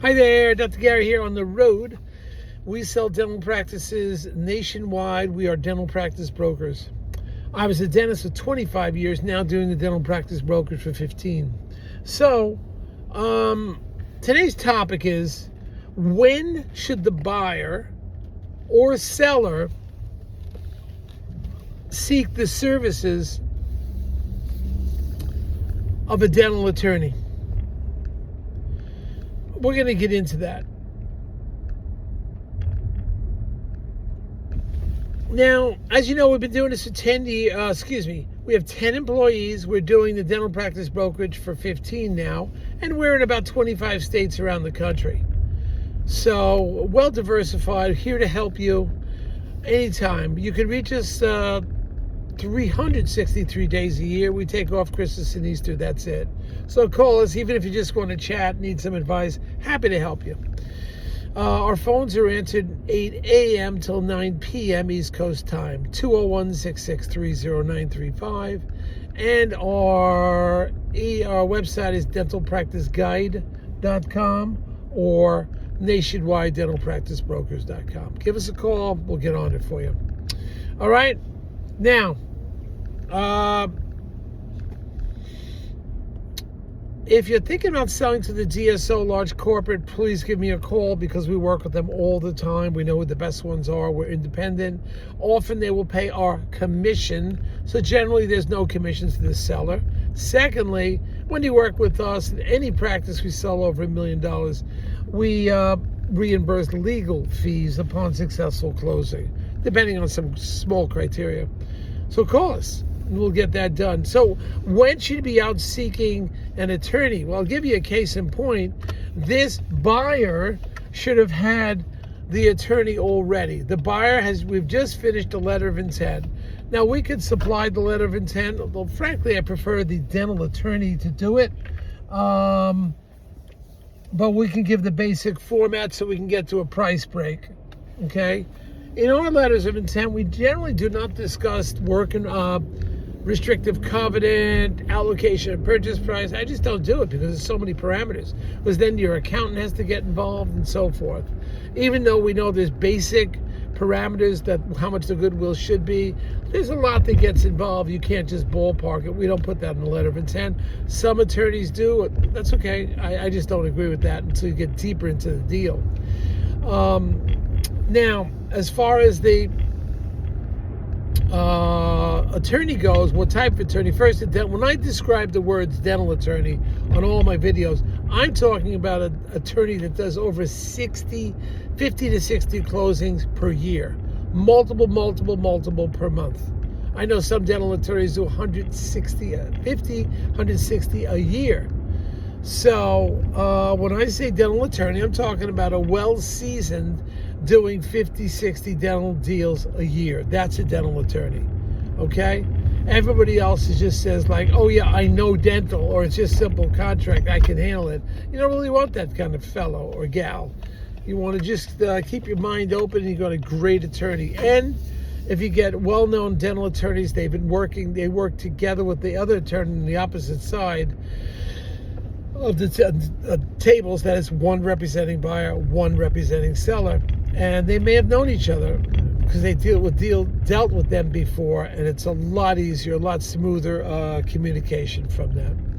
Hi there, Dr. Gary here on the road. We sell dental practices nationwide. We are dental practice brokers. I was a dentist for 25 years, now doing the dental practice brokerage for 15. So, today's topic is, when should the buyer or seller seek the services of a dental attorney? We're going to get into that. Now, as you know, we've been doing this for 10 years. We have 10 employees. We're doing the dental practice brokerage for 15 now, and we're in about 25 states around the country. So, well diversified, here to help you anytime. You can reach us 363 days a year. We take off Christmas and Easter, that's it. So call us, even if you just want to chat, need some advice, happy to help you. Our phones are answered 8 a.m. till 9 p.m. East Coast time, 201-663-0935. And our website is dentalpracticeguide.com or nationwidedentalpracticebrokers.com. Give us a call, we'll get on it for you. All right, now, if you're thinking about selling to the DSO, large corporate, please give me a call because we work with them all the time. We know who the best ones are. We're independent. Often they will pay our commission. So generally there's no commissions to the seller. Secondly, when you work with us, in any practice we sell over $1 million, we reimburse legal fees upon successful closing, depending on some small criteria. So call us and we'll get that done. So when should you be out seeking an attorney? Well, I'll give you a case in point. This buyer should have had the attorney already. The buyer we've just finished a letter of intent. Now we could supply the letter of intent, although frankly I prefer the dental attorney to do it. But we can give the basic format so we can get to a price break, okay? In our letters of intent, we generally do not discuss work and restrictive covenant, allocation of purchase price. I just don't do it because there's so many parameters. Because then your accountant has to get involved and so forth. Even though we know there's basic parameters that how much the goodwill should be, there's a lot that gets involved. You can't just ballpark it. We don't put that in the letter of intent. Some attorneys do. That's okay. I just don't agree with that until you get deeper into the deal. Now, as far as the attorney goes, what type of attorney? First, when I describe the words dental attorney on all my videos, I'm talking about an attorney that does over 50 to 60 closings per year. Multiple per month. I know some dental attorneys do 160 a year. So when I say dental attorney, I'm talking about a well-seasoned doing 50, 60 dental deals a year. That's a dental attorney, okay? Everybody else just says like, oh yeah, I know dental, or it's just simple contract, I can handle it. You don't really want that kind of fellow or gal. You want to just keep your mind open and you got a great attorney. And if you get well-known dental attorneys, they work together with the other attorney on the opposite side of the tables, that is one representing buyer, one representing seller. And they may have known each other because they dealt with them before, and it's a lot easier, a lot smoother communication from them.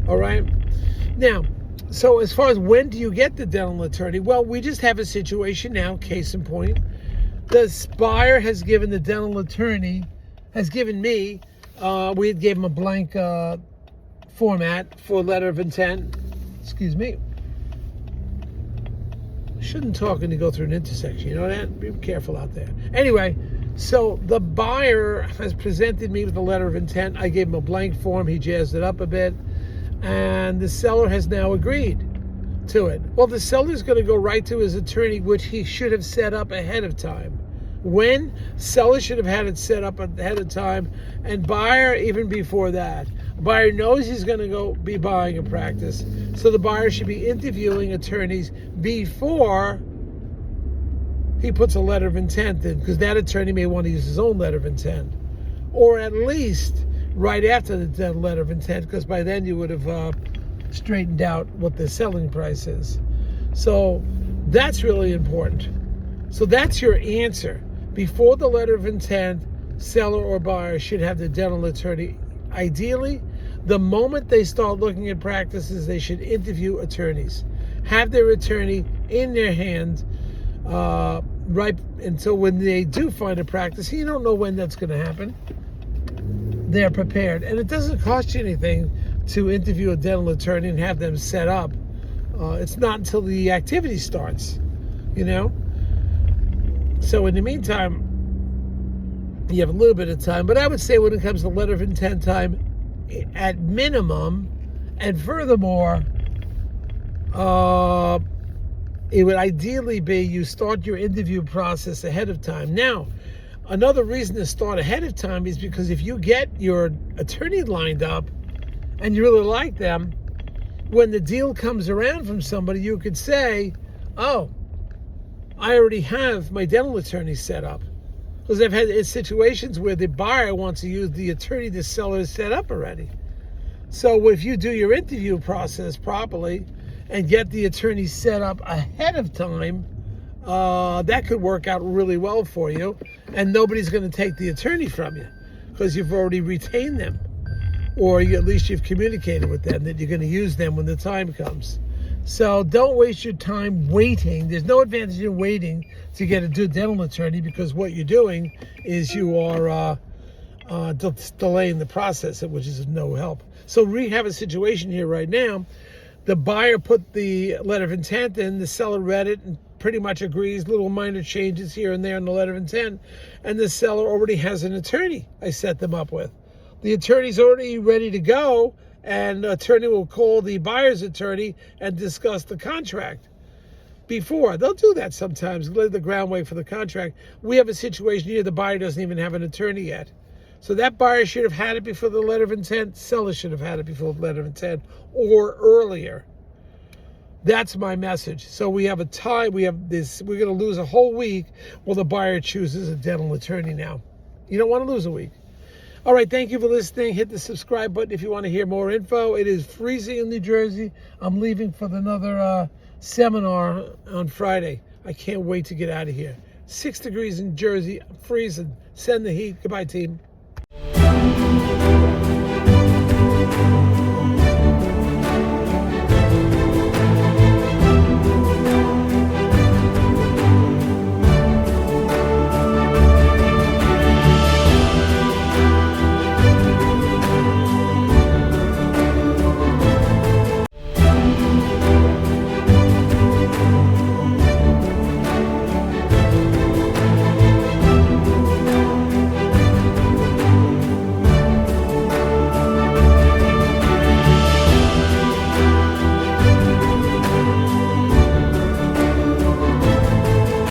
All right. Now, so as far as when do you get the dental attorney? Well, we just have a situation now, case in point. The buyer has given the dental attorney, has given me, we had gave him a blank format for letter of intent. Excuse me. Shouldn't talk when you go through an intersection, you know that? Be careful out there. Anyway, so the buyer has presented me with a letter of intent. I gave him a blank form. He jazzed it up a bit. And the seller has now agreed to it. Well, the seller's going to go right to his attorney, which he should have set up ahead of time. When? Seller should have had it set up ahead of time, and buyer even before that. Buyer knows he's going to be buying a practice, so the buyer should be interviewing attorneys before he puts a letter of intent in, because that attorney may want to use his own letter of intent, or at least right after the letter of intent, because by then you would have straightened out what the selling price is. So that's really important. So that's your answer. Before the letter of intent, seller or buyer should have the dental attorney. Ideally, the moment they start looking at practices, they should interview attorneys. Have their attorney in their hand right until when they do find a practice. You don't know when that's going to happen. They're prepared. And it doesn't cost you anything to interview a dental attorney and have them set up. It's not until the activity starts, So in the meantime, you have a little bit of time. But I would say when it comes to letter of intent time, at minimum, and furthermore, it would ideally be you start your interview process ahead of time. Now, another reason to start ahead of time is because if you get your attorney lined up and you really like them, when the deal comes around from somebody, you could say, oh, I already have my dental attorney set up. Because I've had situations where the buyer wants to use the attorney the seller is set up already. So if you do your interview process properly and get the attorney set up ahead of time, that could work out really well for you. And nobody's going to take the attorney from you because you've already retained them. Or at least you've communicated with them that you're going to use them when the time comes. So don't waste your time waiting. There's no advantage in waiting to get a good dental attorney because what you're doing is you are delaying the process, which is no help. So we have a situation here right now. The buyer put the letter of intent in, the seller read it and pretty much agrees, little minor changes here and there in the letter of intent, and the seller already has an attorney I set them up with. The attorney's already ready to go, and the attorney will call the buyer's attorney and discuss the contract before. They'll do that sometimes, lay the groundwork for the contract. We have a situation here, the buyer doesn't even have an attorney yet. So that buyer should have had it before the letter of intent, seller should have had it before the letter of intent, or earlier. That's my message. So we have a time, we're going to lose a whole week while the buyer chooses a dental attorney now. You don't want to lose a week. All right, thank you for listening. Hit the subscribe button if you want to hear more info. It is freezing in New Jersey. I'm leaving for another seminar on Friday. I can't wait to get out of here. 6 degrees in Jersey, freezing. Send the heat. Goodbye, team.